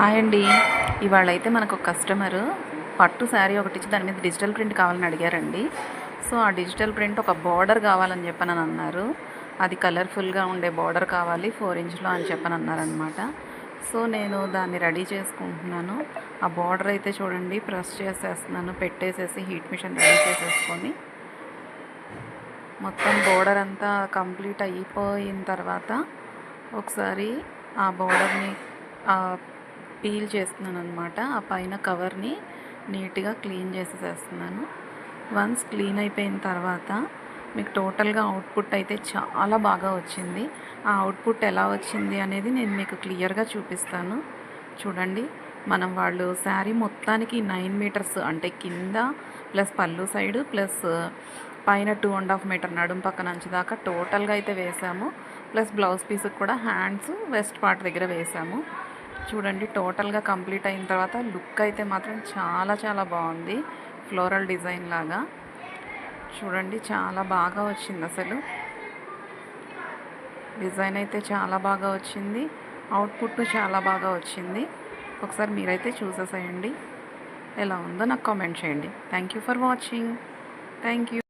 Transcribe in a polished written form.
Hi అండి. ఇవాళ అయితే మనకు ఒక కస్టమరు పట్టు శారీ ఒకటి ఇచ్చి దాని మీద డిజిటల్ ప్రింట్ కావాలని అడిగారండి. సో ఆ డిజిటల్ ప్రింట్ ఒక బార్డర్ కావాలని చెప్పని అన్నారు. అది కలర్ఫుల్గా ఉండే బార్డర్ కావాలి 4 ఇంచ్లో అని చెప్పని అన్నారనమాట. సో నేను దాన్ని రెడీ చేసుకుంటున్నాను. ఆ బార్డర్ అయితే చూడండి ప్రెస్ చేసేస్తున్నాను, పెట్టేసేసి హీట్ మిషన్ రెడీ చేసేసుకొని మొత్తం బోర్డర్ అంతా కంప్లీట్ అయిపోయిన తర్వాత ఒకసారి ఆ బోర్డర్ని పీల్ చేస్తున్నాను అనమాట. ఆ పైన కవర్ని నీట్గా క్లీన్ చేసేస్తున్నాను. వన్స్ క్లీన్ అయిపోయిన తర్వాత మీకు టోటల్గా అవుట్పుట్ అయితే చాలా బాగా వచ్చింది. ఆ అవుట్పుట్ ఎలా వచ్చింది అనేది నేను మీకు క్లియర్గా చూపిస్తాను. చూడండి, వాళ్ళు శారీ మొత్తానికి 9 మీటర్స్ అంటే కింద ప్లస్ పళ్ళు సైడు ప్లస్ పైన 2.5 మీటర్ నడుము పక్కన అంచు దాకా టోటల్గా అయితే వేసాము. ప్లస్ బ్లౌజ్ పీస్కి కూడా హ్యాండ్స్ వెస్ట్ పార్ట్ దగ్గర వేసాము. చూడండి, టోటల్గా కంప్లీట్ అయిన తర్వాత లుక్ అయితే మాత్రం చాలా చాలా బాగుంది. ఫ్లోరల్ డిజైన్ లాగా చూడండి, చాలా బాగా వచ్చింది. అసలు డిజైన్ అయితే చాలా బాగా వచ్చింది, అవుట్పుట్ చాలా బాగా వచ్చింది. ఒకసారి మీరైతే చూసేసేయండి, ఎలా ఉందో నాకు కామెంట్ చేయండి. Thank you for watching. Thank you.